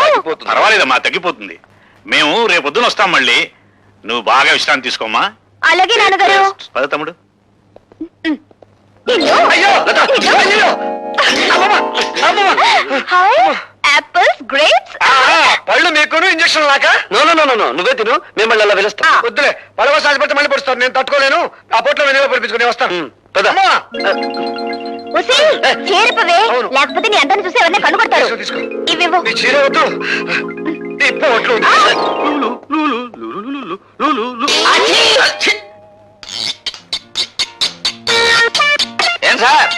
S3: పర్వాలేదమ్మా, తగ్గిపోతుంది. మేము రేపొద్దున వస్తాం మళ్ళీ. నువ్వు బాగా విశ్రాంతి తీసుకోమ్మా.
S2: అలాగే నాన్నగారు.
S3: పద తమ్ముడు.
S2: Apples, grapes.
S7: పళ్ళు మీకును ఇంజక్షన్ లాగా.
S4: నో, నువ్వే తిను, మిమ్మల్ని అలా పిలుస్తా.
S7: వద్దులే, పడవ సాధిపడితే మళ్ళీ పడుస్తారు. నేను తట్టుకోలేను. ఆ పొట్లో వెనుక పడిపించుకుని వస్తాను.
S4: పద.
S7: అమ్మా!
S2: ఉసి, చేరిపోవే,
S7: అవును.
S2: లేకపోతే నీ అందరిని చూసి ఎవరిని కనుగొడతారు.
S7: తీసుకో.
S2: ఇవివ్వు.
S7: నీ చీర వద్దు, ఈ పొట్లు వద్దు.
S4: ఏం సార్,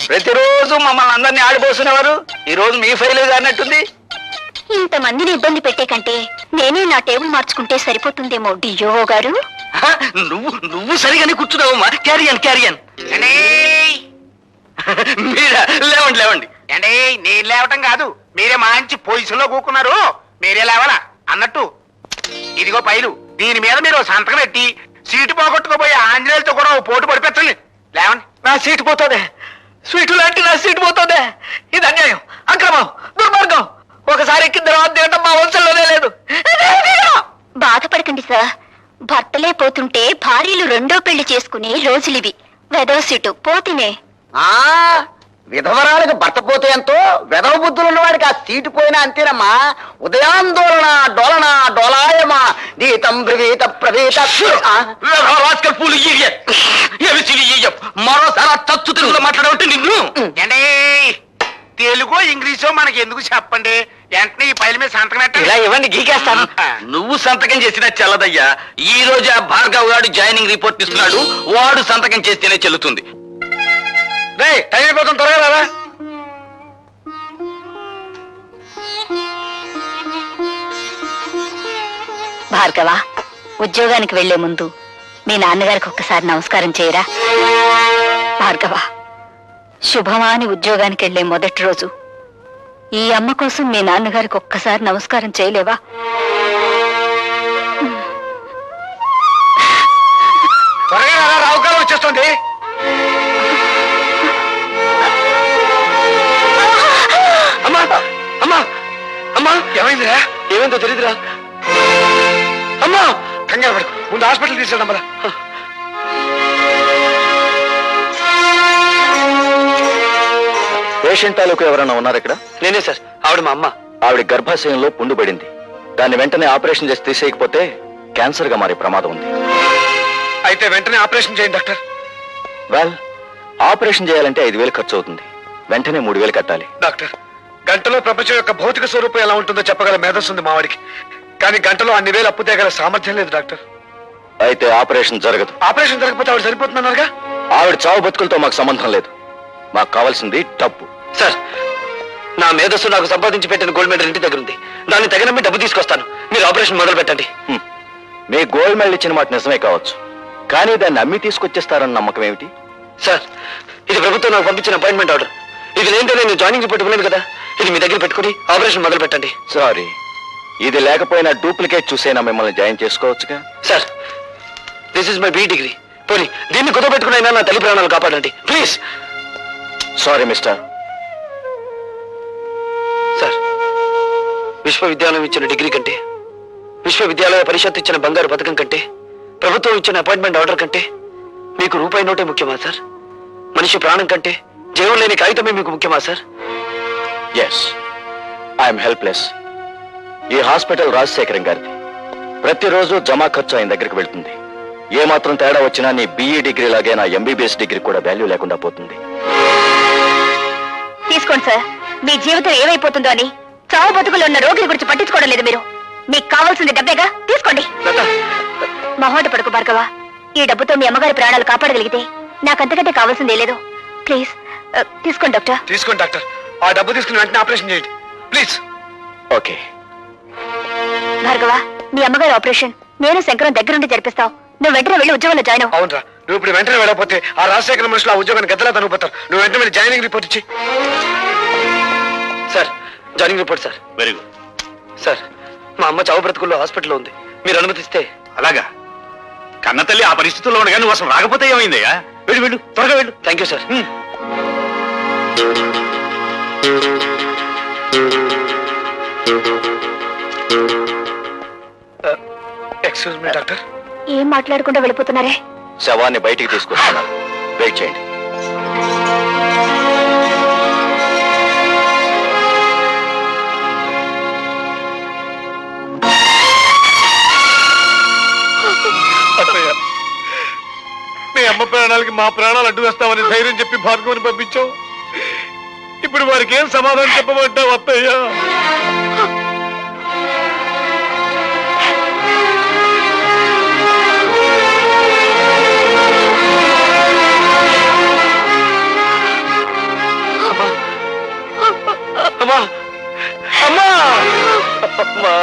S4: ప్రతిరోజు మమ్మల్ని అందరినీ ఆడిపోస్తున్నవారు ఈ రోజు మీ ఫైల్ అన్నట్టుంది.
S2: ఇంతమందిని ఇబ్బంది పెట్టే కంటే నేనే నా టేబుల్ మార్చుకుంటే సరిపోతుందేమో డియో గారు.
S4: నువ్వు సరిగానే కూర్చున్నావమ్మా. క్యారియన్ మీరా లేవండి లేవండి.
S7: అంటే నేను లేవటం కాదు, మీరే మంచి పొజిషన్ లో కూకున్నారు, మీరే లేవాలా అన్నట్టు. ఇదిగో పైలు, దీని మీద మీరు సంతకం పెట్టి సీటు పోగొట్టుకోబోయే ఆంజనేయులతో కూడా ఓ పోటు పడిపెట్టండి. లేవండి.
S4: నా సీటు పోతుందే, స్వీటు లాంటి నా సీటు పోతుందే. ఇది అన్యాయం, అక్రమం, దుర్మార్గం. ఒకసారి ఎక్కిన తర్వాత తినడం మా వంశంలోనే లేదు.
S2: బాధపడకండి సార్, భర్తలే పోతుంటే భార్యలు రెండో పెళ్లి చేసుకునే రోజులివి. వెదవ సీటు పోతినే.
S9: విధవరాలకు భర్త పోతే ఎంతో వెధవ బుద్ధులు ఉన్నవాడికి ఆ సీటు పోయినా అంతేనమ్మా. ఉదయాందోళన డోలన డోలాయమా గీతం బ్రవీత ప్రవీత.
S4: మరోసారి చచ్చు తెలుగులో మాట్లాడమంటే నిన్ను.
S7: అంటే తెలుగో ఇంగ్లీషో మనకి ఎందుకు చెప్పండి, వెంటనే ఈ పైల మీద సంతకం
S4: ఇలా
S7: పెట్టండి.
S4: ఇవ్వండి, గీకేస్తాను. నువ్వు సంతకం చేసినా చెల్లదయ్యా. ఈ రోజు ఆ భార్గవ్ గారు జాయినింగ్ రిపోర్ట్ ఇస్తున్నాడు, వాడు సంతకం చేస్తేనే చెల్లుతుంది. టైం అయిపోతుంది, త్వరగా రారా.
S2: భార్గవ, ఉద్యోగానికి వెళ్లే ముందు మీ నాన్నగారికి ఒక్కసారి నమస్కారం చేయరా. భార్గవ, శుభమాని ఉద్యోగానికి వెళ్లే మొదటి రోజు ఈ అమ్మ కోసం మీ నాన్నగారికి ఒక్కసారి నమస్కారం చేయలేవా?
S4: త్వరగా రారా, రావుకాలం వచ్చేస్తుంది. అమ్మా అమ్మా అమ్మా, ఏమైందిరా? ఏమైందో తెలియదురా. అమ్మా కంగారు పడుకు, ముందు హాస్పిటల్ తీసుకెళ్దాం.
S10: పేషెంట్ తాలూకు ఎవరైనా ఉన్నారు ఇక్కడ?
S4: నేనే సార్, ఆవిడ మా అమ్మ.
S10: ఆవిడ గర్భాశయంలో పుండు పడింది. దాన్ని వెంటనే ఆపరేషన్ చేసి తీసేయకపోతే క్యాన్సర్ గా మారే ప్రమాదం ఉంది.
S4: అయితే వెంటనే ఆపరేషన్ చేయండి డాక్టర్.
S10: వెల్, ఆపరేషన్ చేయాలంటే 5,000 ఖర్చు అవుతుంది. వెంటనే 3,000 కట్టాలి.
S4: డాక్టర్, గంటలో ప్రపంచం యొక్క భౌతిక స్వరూపం ఎలా ఉంటుందో చెప్పగల మేధస్సు ఉంది మావాడికి, కానీ గంటలో అన్ని వేలు అప్పు తేగల సామర్థ్యం లేదు డాక్టర్.
S10: అయితే ఆపరేషన్ జరగదు.
S4: ఆపరేషన్ జరగకపోతే ఆవిడ సరిపోతున్నారుగా.
S10: ఆవిడ చావు బతుకులతో మాకు సంబంధం లేదు. మాకు కావాల్సింది డబ్బు.
S4: సార్, నా మేధస్సు నాకు సంపాదించి పెట్టిన గోల్డ్ మెడల్ ఇంటి దగ్గర ఉంది. దాన్ని తగినమ్మి డబ్బు తీసుకొస్తాను. మీరు ఆపరేషన్ మొదలు పెట్టండి.
S10: మీ గోల్డ్ మెడల్ ఇచ్చిన మాట నిజమే కావచ్చు, కానీ దాన్ని అమ్మి తీసుకొచ్చేస్తారన్న నమ్మకం ఏమిటి?
S4: సార్, ఇది ప్రభుత్వం నాకు పంపించిన అపాయింట్మెంట్ ఆర్డర్. ఇది లేదంటే నేను జాయినింగ్ రిపోర్ట్ ఇవ్వలేదు కదా. ఇది మీ దగ్గర పెట్టుకుని ఆపరేషన్ మొదలు పెట్టండి.
S10: సారీ, ఇది లేకపోయినా డూప్లికేట్ చూసైనా మిమ్మల్ని జాయిన్ చేసుకోవచ్చుగా.
S4: Sir, this is my B degree. పోనీ దీన్ని కుదపెట్టుకునైనా నా తల్లి ప్రాణాలు కాపాడండి ప్లీజ్.
S10: Sorry mister.
S4: సార్, విశ్వవిద్యాలయం ఇచ్చిన డిగ్రీ కంటే, విశ్వవిద్యాలయ పరిషత్ ఇచ్చిన బంగారు పథకం కంటే, ప్రభుత్వం ఇచ్చిన అపాయింట్మెంట్ ఆర్డర్ కంటే మీకు రూపాయి నోటే ముఖ్యమా సార్? మనిషి ప్రాణం కంటే జీవం లేని కాగితమే మీకు ముఖ్యమా సార్?
S10: Yes, I'm helpless. ఈ హాస్పిటల్ రాజశేఖరం గారిది. ప్రతిరోజు జమా ఖర్చు ఆయన దగ్గరికి వెళ్తుంది. ఏ మాత్రం తేడా వచ్చినా నీ BE డిగ్రీ లాగే నా MBBS డిగ్రీ కూడా వాల్యూ లేకుండా పోతుంది.
S2: తీసుకోండి సార్, మీ జీవితం ఏమైపోతుందో అని చావు బతుకులు ఉన్న రోగుల గురించి పట్టించుకోవడం లేదు మీరు. మీకు కావాల్సింది డబ్బేగా, తీసుకోండి. మొహమాట పడుకు భార్గవ, ఈ డబ్బుతో మీ అమ్మగారి ప్రాణాలు కాపాడగలిగితే నాకంతకంటే కావాల్సిందే లేదు. ప్లీజ్ తీసుకోండి డాక్టర్.
S4: తీసుకోండి డాక్టర్, ఆ డబ్బు తీసుకుని వెంటనే ఆపరేషన్ చేయండి ప్లీజ్.
S10: ఓకే
S2: భార్గవ, మీ అమ్మగారి ఆపరేషన్ నేను శంకరం దగ్గరుండి జరిపిస్తావు. నువ్వు వెంటనే వెళ్ళి ఉద్యోగంలో జాయిన్ అవ్వు.
S4: అవునరా, నువ్వు ఇప్పుడు వెంటనే వెళ్ళకపోతే ఆ రాజశేఖర మనుషులు ఆ ఉద్యోగాన్ని గద్దలా తనుకుపోతారు. నువ్వు వెంటనే వెళ్ళి జాయినింగ్ రిపోర్ట్ ఇచ్చి. Sir, joining report sir.
S3: Very good.
S4: Sir, మా అమ్మ చావు బ్రతుకుల్లో హాస్పిటల్లో ఉంది. మీరు అనుమతిస్తే.
S3: అలాగా? కన్నతల్లి ఆ పరిస్థితుల్లో ఉండగా నువ్వు అసలు రాకపోతే ఏమైందయ్యా? వెళ్ళు వెళ్ళు, త్వరగా వెళ్ళు.
S4: Thank you sir. Excuse me doctor.
S2: ఏం మాట్లాడకుండా వెళ్ళిపోతున్నారే?
S10: శవాన్ని బయటికి తీసుకొస్తున్నారు, వెయిట్ చేయండి.
S7: మీ అమ్మ ప్రాణాలకి మా ప్రాణాలు అడ్డు వేస్తామని ధైర్యం చెప్పి భార్గవుని పంపించావు. ఇప్పుడు వారికి ఏం సమాధానం చెప్పమంటావు అత్తయ్య?
S4: అమ్మా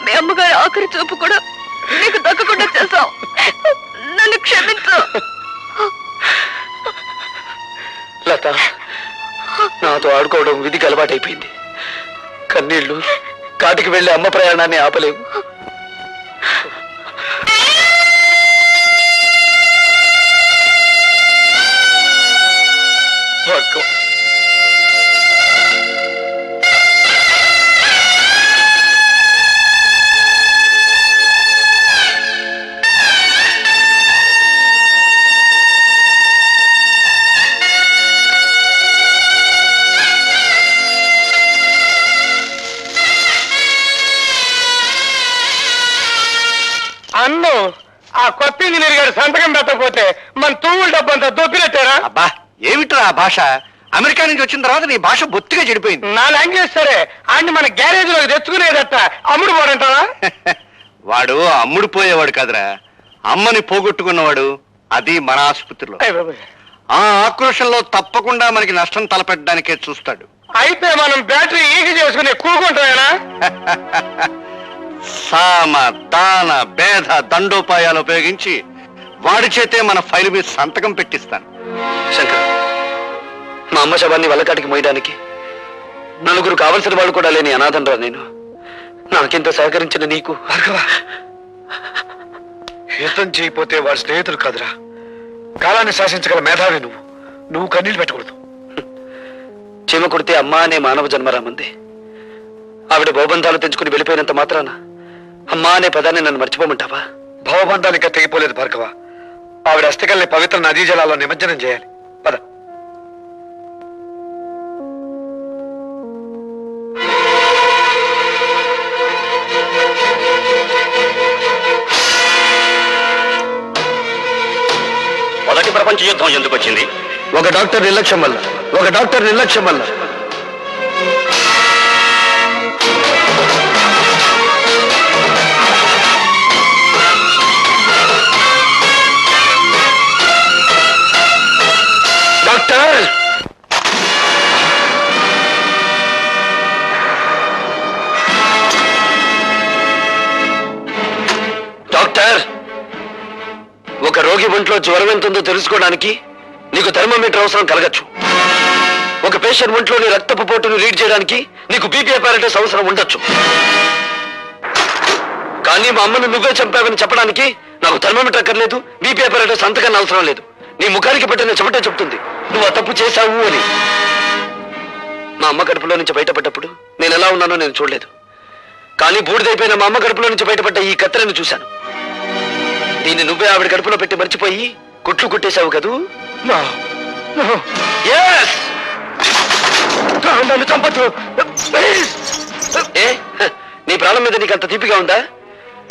S8: మీ అమ్మగారి ఆఖరి చూపు కూడా నీకు దక్కకుండా చేశావు. నన్ను క్షమించు.
S4: లత, నాతో ఆడుకోవడం విధికి అలవాటైపోయింది. కన్నీళ్లు కాటికి వెళ్లే అమ్మ ప్రయాణాన్ని ఆపలేవు.
S7: అన్ను ఆ కొత్త ఇంజనీర్ గారు సంతకం పెట్టకపోతే మన తూముల డబ్బంతా దొబ్బినట్టారా?
S9: అబ్బా ఏమిట్రా ఆ భాష? అమెరికా నుంచి వచ్చిన తర్వాత నీ భాష బొత్తిగా చెడిపోయింది.
S7: నా లాంగ్వేజ్ సరే, ఆయన్ని మన గ్యారేజ్ లోకి తెచ్చుకునేదట అమ్ముడు పోడంటారా?
S9: వాడు అమ్ముడు పోయేవాడు కాదురా, అమ్మని పోగొట్టుకున్నవాడు. అది మన ఆసుపత్రిలో. ఆ ఆక్రోషంలో తప్పకుండా మనకి నష్టం తలపెట్టడానికే చూస్తాడు.
S7: అయితే మనం బ్యాటరీ ఈగ చేసుకునే కూకుంటామేనా?
S9: సామ దాన భేద దండోపాయాలు ఉపయోగించి వాడి చేతే మన ఫైల్ మీద సంతకం పెట్టిస్తాను.
S4: శంకర్, మా అమ్మ శవాన్ని వల్లకాటికి మోయడానికి నలుగురు కావలసిన వాళ్ళు కూడా లేని అనాథనరా నేను. నాకింత సహకరించిన నీకు
S7: యుద్ధం చేయకపోతే వాడి స్నేహితులు కాదురా, కాలాన్ని శాసించగల మేధావి నువ్వు. నువ్వు కన్నీళ్ళు పెట్టకూడదు.
S4: చీమ కొడితే అమ్మ అనే మానవ జన్మరామంది. ఆవిడ భవబంధాలు తెంచుకుని వెళ్ళిపోయినంత మాత్రాన అమ్మా అనే పదాన్ని నన్ను మర్చిపోమంటావా?
S7: భవబంధానికి తెగిపోలేదు భార్గవ. ఆవిడ అస్థికల్ని పవిత్ర నదీ జలాల్లో నిమజ్జనం చేయాలి. పద.
S3: మొదటి ప్రపంచ యుద్ధం ఎందుకు వచ్చింది?
S4: ఒక డాక్టర్ నిర్లక్ష్యం వల్ల. ఒక డాక్టర్ నిర్లక్ష్యం వల్ల. డాక్టర్, డాక్టర్, ఒక రోగి ఒంట్లో జ్వరం ఎంతుందో తెలుసుకోవడానికి నీకు థర్మోమీటర్ అవసరం కలగచ్చు. ఒక పేషెంట్ ఒంట్లోని రక్తపు పోటును రీడ్ చేయడానికి నీకు బీపీ అపారటస్ అవసరం ఉండొచ్చు. కానీ మా అమ్మను నువ్వే చంపావని చెప్పడానికి నాకు థర్మోమీటర్ అక్కర్లేదు, బీపీ అపారటస్ అంతకన్నా అవసరం లేదు. నీ ముఖానికి పెట్టిన చెమటే చెప్తుంది నువ్వు ఆ తప్పు చేశావు అని. మా అమ్మ కడుపులో నుంచి బయటపడ్డప్పుడు నేను ఎలా ఉన్నానో నేను చూడలేదు. కానీ బూడిదైపోయిన మా అమ్మ కడుపులో నుంచి బయటపడ్డ ఈ కత్తెరను చూశాను. దీన్ని నువ్వే ఆవిడ కడుపులో పెట్టి మర్చిపోయి కుట్లు కుట్టేశావు కదూ? నన్ను చంపొద్దు. ఏ, నీ ప్రాణం మీద నీకు అంత తీపిగా ఉందా?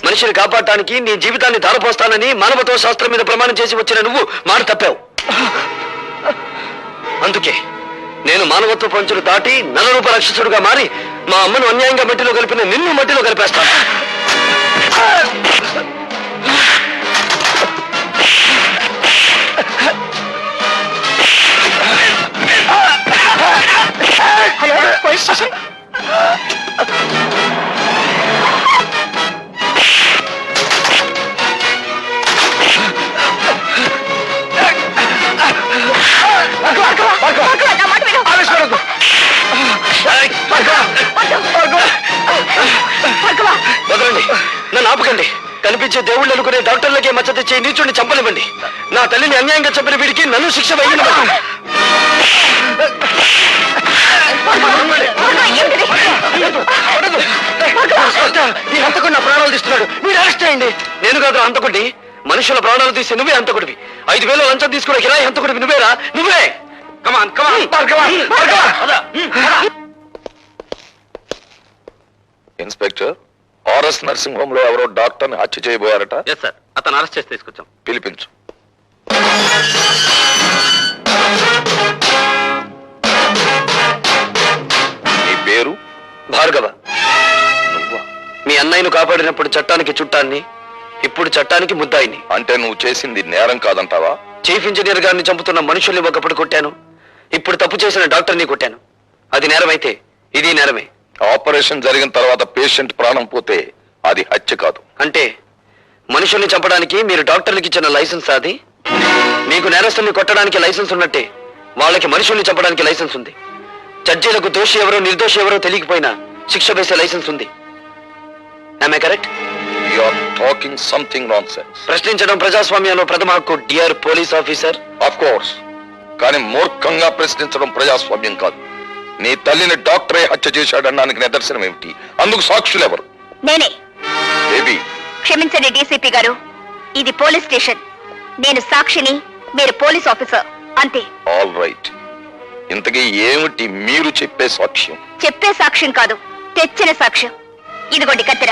S4: మనిషిని కాపాడటానికి నీ జీవితాన్ని ధారపోస్తానని మానవత్వ శాస్త్రం మీద ప్రమాణం చేసి వచ్చిన నువ్వు మాట తప్పావు. అందుకే నేను మానవత్వ పంచులు దాటి నరరూప రాక్షసుడుగా మారి మా అమ్మను అన్యాయంగా మట్టిలో కలిపిన నిన్ను మట్టిలో కలిపేస్తాను. వదలండి, నన్ను ఆపకండి. కనిపించే దేవుళ్ళు అనుకునే డాక్టర్లకే మచ్చ తెచ్చే నీచుడిని చంపనివ్వండి. నా తల్లిని అన్యాయంగా చంపిన వీడికి నన్ను శిక్ష వేయనివ్వండి. ఈ హంతకుడు నా ప్రాణాలు తీస్తున్నాడు, మీరు అరెస్ట్ చేయండి. నేను కాదు హంతకుడిని, మనుషుల ప్రాణాలు తీసి నువ్వే హంతకుడివి. 5,000 లంచం తీసుకునే కిరాయి హంతకుడివి నువ్వేరా? నువ్వే. కమాన్ కమాన్.
S6: ఇన్స్పెక్టర్, ఆర్ఎస్ నర్సింగ్ హోమ్ లో ఎవరో డాక్టర్ ని హత్య చేయబోయారట.
S3: ఎస్ సార్, అతను అరెస్ట్ చేసి తీసుకొచ్చాం.
S6: పిలిపించు. నీ పేరు?
S4: భార్గవ. మీ అన్నయ్యను కాపాడినప్పుడు చట్టానికి చుట్టాన్ని, ఇప్పుడు చట్టానికి ముద్దాయిని.
S6: అంటే నువ్వు చేసింది నేరం కాదంటావా?
S4: చీఫ్ ఇంజనీర్ గారిని చంపుతున్న మనుషుల్ని ఒకప్పుడు కొట్టాను, ఇప్పుడు తప్పు చేసిన డాక్టర్ని కొట్టాను. అది నేరమైతే ఇది నేరమే.
S6: ఆపరేషన్ జరిగిన తర్వాత పేషెంట్ ప్రాణం పోతే అది హత్య కాదు.
S4: అంటే మనుషుల్ని చంపడానికి మీరు డాక్టర్లకు ఇచ్చిన లైసెన్స్ అది? మీకు నేరస్తుల్ని కొట్టడానికి లైసెన్స్ ఉన్నట్టే వాళ్ళకి మనుషుల్ని చంపడానికి లైసెన్స్ ఉంది. జడ్జీలకు దోషి ఎవరో నిర్దోషి ఎవరో తెలియకపోయినా శిక్ష వేసే లైసెన్స్ ఉంది. Am I correct?
S6: You are talking something nonsense.
S4: ప్రశ్నించడం ప్రజాస్వామ్యంలో ప్రథమ హక్కు, dear police officer.
S6: Of course, కానీ మూర్ఖంగా ప్రశ్నించడం ప్రజాస్వామ్యం కాదు. నీ తల్లిని డాక్టరే హత్య చేశాడనడానికి నిదర్శనం ఏమిటి? అందుకు సాక్షులు ఎవరు?
S2: నేనే.
S6: బేబీ,
S2: క్షమించండి డీసీపీ గారు, ఇది పోలీస్ స్టేషన్. నేను సాక్షిని, మీరు పోలీస్ ఆఫీసర్, అంతే.
S6: All right. ఇంతకీ ఏమిటి మీరు చెప్పే సాక్ష్యం?
S2: చెప్పే సాక్ష్యం కాదు, తెచ్చిన సాక్ష్యం. ఇదిగోండి కత్తిర.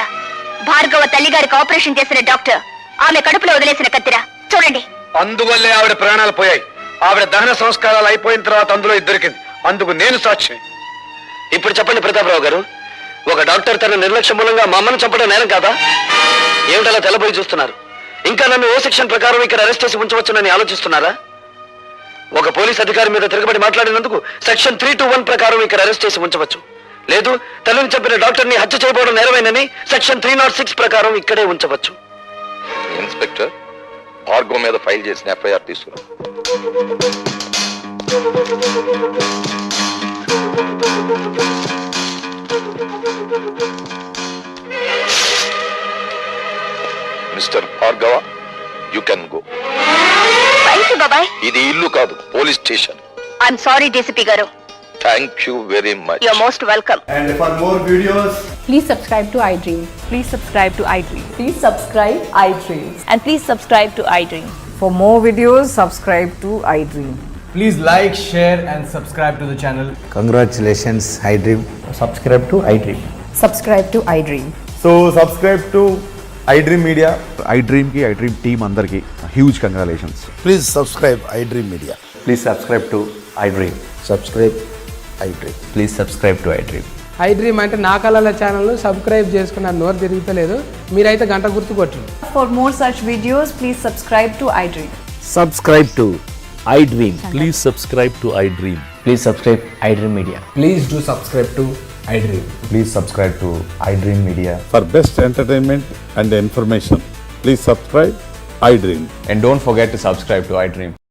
S2: భార్గవ తల్లిగారికి ఆపరేషన్ చేసిన డాక్టర్ ఆమె కడుపులో వదిలేసిన కత్తిర చూడండి.
S4: అందువల్లే ఆవిడ ప్రాణాలు పోయాయి. ఆవిడ దహన సంస్కారాలు అయిపోయిన తర్వాత అందులో ఇది దొరికింది. అందుకు నేను సాక్షి. ఇప్పుడు చెప్పండి ప్రతాపరావు గారు, ఒక డాక్టర్ తన నిర్లక్ష్యం మూలంగా మా అమ్మను చంపడం నేరం కాదా? ఏమిటలా తెల్లబోయి చూస్తున్నారు? ఇంకా నన్ను ఓ సెక్షన్ ప్రకారం ఇక్కడ అరెస్ట్ చేసి ఉంచవచ్చునని ఆలోచిస్తున్నారా? ఒక పోలీస్ అధికారి మీద తిరగబడి మాట్లాడినందుకు సెక్షన్ 321 ప్రకారం ఇక్కడ అరెస్ట్ చేసి ఉంచవచ్చు. లేదు, తల్లిని చంపిన డాక్టర్ని హత్య చేయబోవడం నేరమేనని సెక్షన్ 306 ప్రకారం ఇక్కడే ఉంచవచ్చు.
S6: ఇన్స్పెక్టర్, భార్గవ్ మీద ఫైల్ చేసిన ఎఫ్ఐఆర్ తీసుకురా. Mister Bhargava, you can go.
S2: Thank you బాబాయ్.
S6: ఇది ఇల్లు కాదు, police station.
S2: I'm sorry DCP గారు.
S6: Thank you very much.
S2: Your most welcome.
S11: And for more videos,
S8: Please subscribe to iDream.
S12: Please subscribe to iDream.
S8: Please subscribe iDream.
S12: And please subscribe to iDream.
S8: For more videos, subscribe to iDream.
S11: please like, share and subscribe to the channel.
S13: Congratulations, iDream. Subscribe to iDream.
S8: Subscribe to iDream.
S11: So subscribe to iDream Media.
S13: iDream ki iDream team andarki huge congratulations.
S14: Please subscribe iDream Media.
S13: Please subscribe to iDream.
S14: Subscribe iDream.
S13: Please subscribe to iDream.
S5: iDream అంటే నా కళల channel subscribe చేసుకున్న నోరు తిరుగుతలేదు. మీరైతే గంట గుర్తు కొట్టండి.
S12: For more such videos, please subscribe to iDream.
S10: Subscribe to iDream.
S14: Please subscribe to iDream.
S10: Please subscribe iDream Media.
S11: Please do subscribe to iDream.
S13: Please subscribe to iDream Media.
S14: For best entertainment and information, please subscribe iDream.
S13: And don't forget to subscribe to iDream.